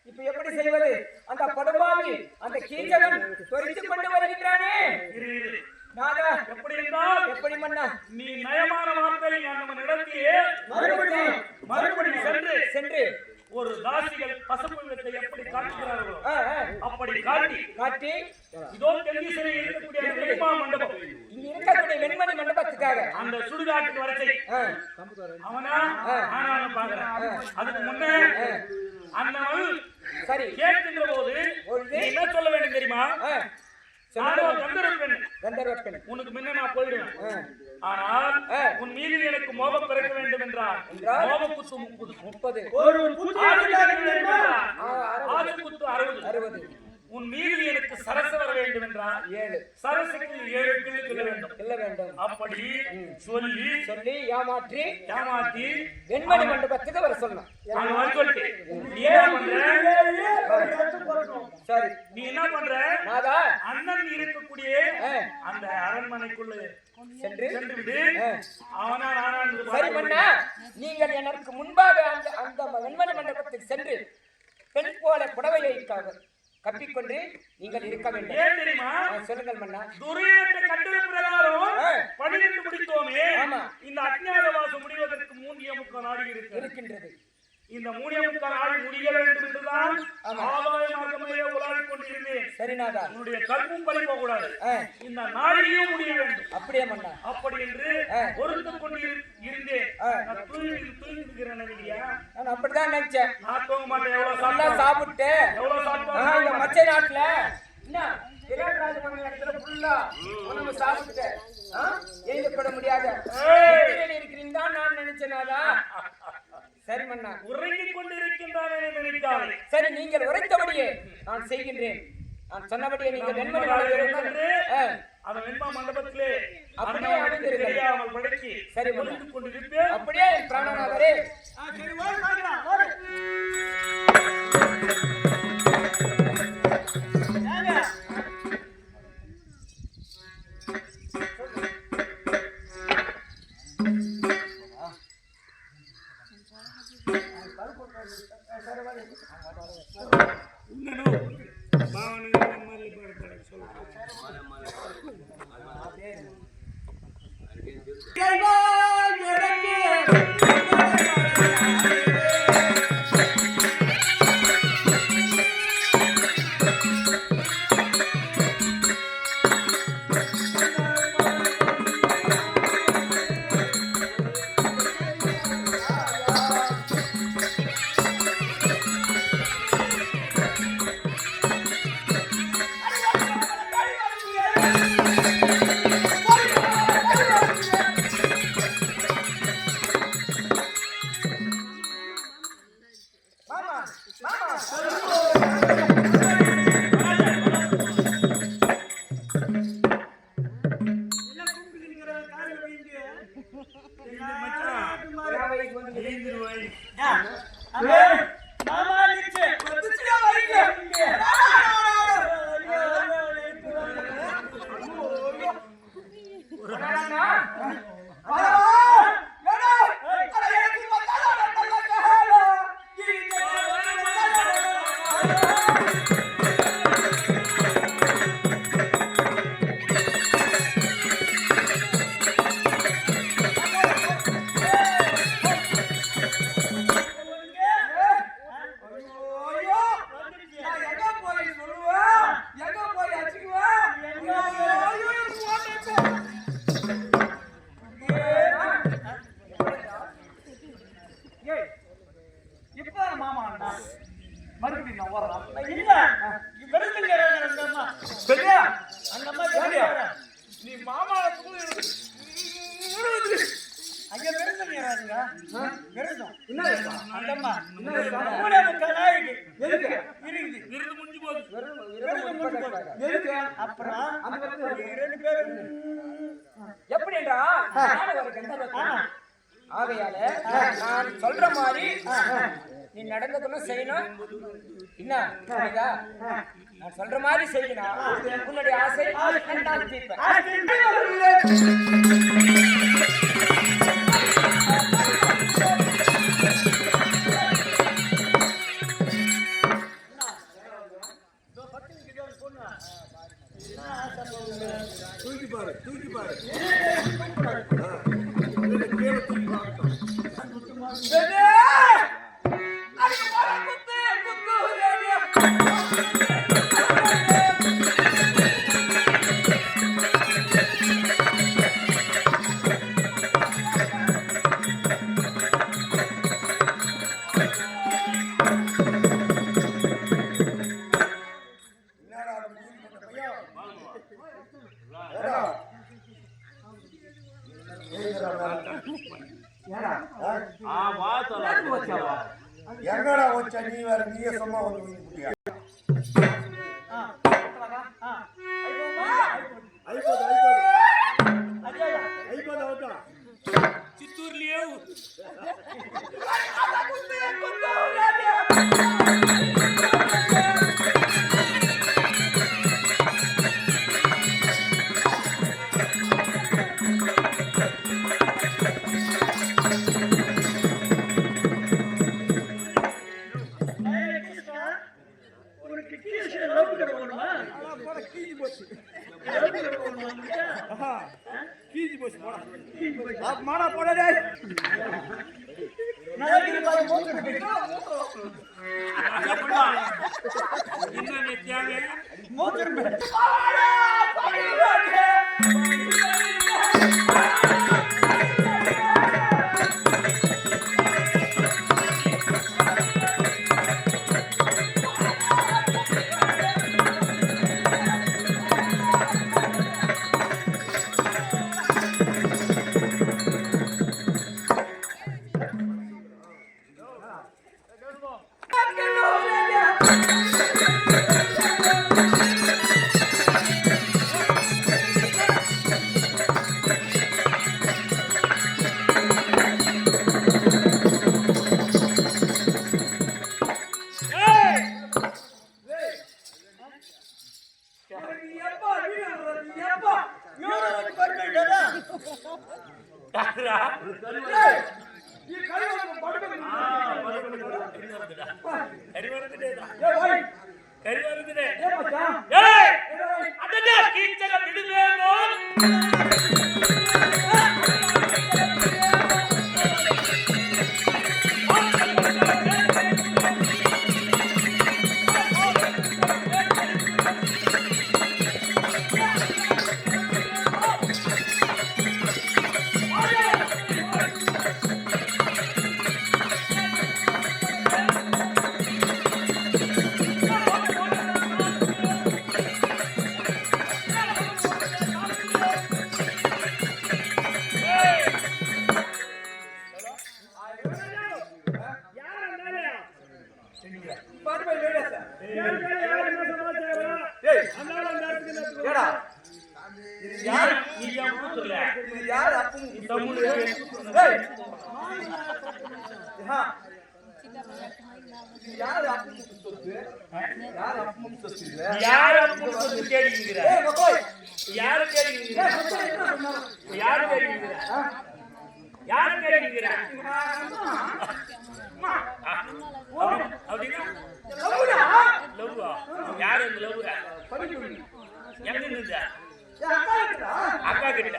இப்ப எப்படி செய்வது? அந்த படுபாவி அந்த கீஞ்சகன் தொரித்துக் கொண்டு வருகிறானே. நாதா எப்படி இருந்தால் எப்படி மன்னா? நீ நயமான வார்த்தை நம்ம இடத்திலே மறுபடி சென்று ஒரு தாசிகள் பசுப்பு விளக்கை எப்படி காட்டுகிறார்களோ அப்படி காட்டி இதோ தென்னிசையில் இருக்கக்கூடிய வெண்மா மண்டபம், இங்க இருக்கக்கூடிய வெண்மணி மண்டபத்துக்காக அந்த சுடுகாட்டுக்கு வரச்சை அவனா பாக்குறேன். அதுக்கு முன்னே அண்ணன் சரி கேட்கின்ற போது என்ன சொல்ல வேண்டும் தெரியுமா? உனக்கு முன்ன நான் போயிடுவேன், ஆனால் உன் மீது எனக்கு மோகம் பிறக்க வேண்டும் என்றால் மோக குத்து 30 குத்து 60. உன் மீது எனக்கு சரச வர வேண்டும் என்றால் 7 சரசுக்கு 7 கிள்ள வேண்டும். அப்படி சொல்லி ஏமாற்றி வெண்மணி மண்டபத்துக்கு வர சொன்னான். சரி நீ என்ன பண்ற? அண்ணன் இருக்கக்கூடிய அந்த அரண்மனைக்குள்ள சென்று அவனா சரி பண்ண. நீங்கள் எனக்கு முன்பாக அந்த வெண்மணி மண்டபத்துக்கு சென்று பெண் போல புடவையை கப்பிக்கொண்டு நீங்கள் இருக்க வேண்டும். ஏன் தெரியுமா? சொல்லுங்கள் மன்னா. துரியத்தை கட்டளை பிரகாரம் 12 முடித்தோமே. இந்த அஞ்ஞாதவாசம் முடிவதற்கு 3.25 நாள் இருக்கின்றது. இந்த 3.25 நாள் முடிய வேண்டும் என்றுதான் ஆதாய மார்க்கமே உலாவிக் கொண்டிருந்தேன். சரிநாதா, உன்னுடைய கல்வும் பறிப்ப கூடாது, இந்த நாளையும் முடிய வேண்டும். அப்படியே மன்னா. அப்படி என்று பொறுத்துக் கொண்டு இருந்தேன். நான் தூங்கிக்கிறேன் இல்லையா? நான் அப்படிதான் நினைச்சேன். நான் தூங்க மாட்டேன். எவ்வளவு சாப்பிட்டேன், எவ்வளவு சாப்பிட்டேன் இந்த மச்சை நாட்டுல என்ன சாப்பிட்டேன் எழுதப்பட முடியாத இருக்கிறீங்க நான் நினைச்சேனாதா? சரி மன்னா, உறங்கிக் கொண்டிருக்கின்றான். சரி, நீங்கள் உரைத்தபடியே நான் செய்கின்றேன். நான் சொன்னபடியே நீங்கள் வெண்மணி அந்த வெண்மா மண்டபத்திலே அப்படியே தெரியாமல் படைச்சி சரி முடித்துக் கொண்டிருப்பேன். அப்படியே பிராணநாதரே என்ன வேணும்? அந்தம்மா என்ன வேணும்? கூட கலாயிக்கு எதுக்கு? இருக்குது. விருது முடிஞ்சு போகுது. வெறும் எதுக்கு? அப்புறம் அந்த பக்கம் ரெண்டு பேரும் எப்படி என்றா நானும் ஒரு கந்தர்வன். ஆகையால நான் சொல்ற மாதிரி நீ நடந்ததுன்னு செய்யணும். என்ன புரியுதா? நான் சொல்ற மாதிரி செய்யணும். உன்னுடைய ஆசை நான் தீர்ப்பேன். எங்கடா வச்சா நீ வேற நீயே சும்மா வந்து முடியா சித்தூர்லயே மாடா போடா இன்னும் நித்யாவே அக்கா கிட்ட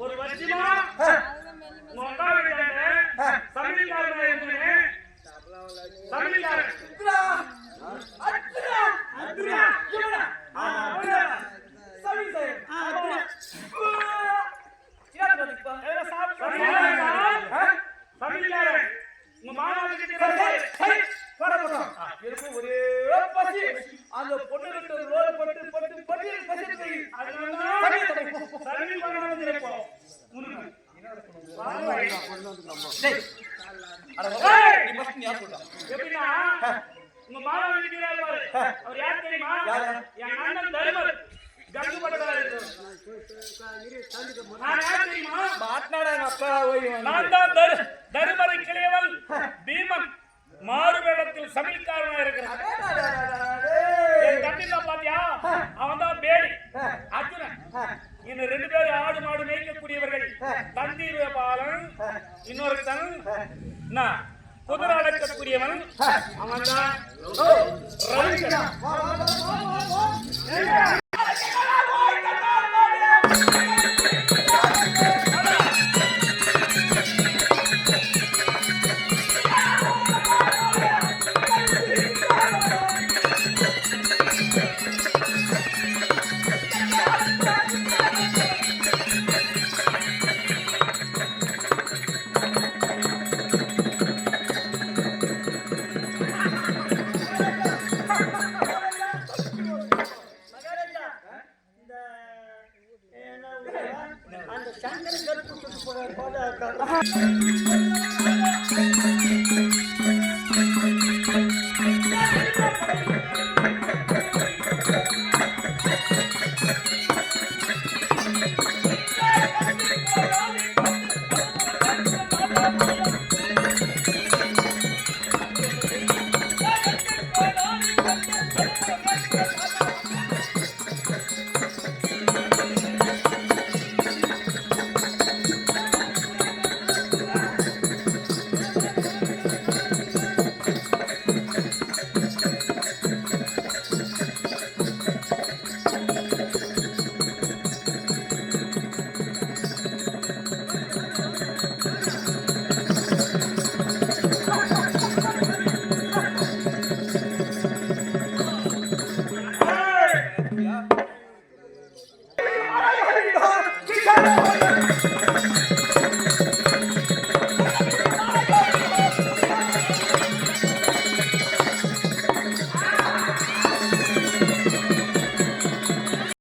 ஒரு வருஷமா ஒரே பசி அந்த பொண்ணு ரோல் போட்டு டேய், அட ஏய்! நீ first நீ யார் சொல்றா? எப்படின்னா உங்க மாமா இருக்கிறார் பாரு அவர் யார் தெரியுமா என் அண்ணன் தருமர் கங்கு பட்டதாரி நான் யார் தெரியுமா மாட்னாடா எங்க அப்பா ஓய் நான் தான் தருமரை கிளையவன் பீமன் மாறு வேடத்தில் சமையல்காரனா இருக்கிறான் என் தம்பி தான் பாத்தியா அவன் தான் பேடி அர்ஜுனன் இன்னும் 2 பேரும் ஆடு மாடு மேய்க்கக்கூடியவர்கள் தந்தீர் பாலன் இன்னொருத்தன் குதிரை அடக்கக்கூடியவன் அவன் தான் ரவிகரன். மகாராஜா இந்த அந்த சங்கரன் கருப்பு போட Hey!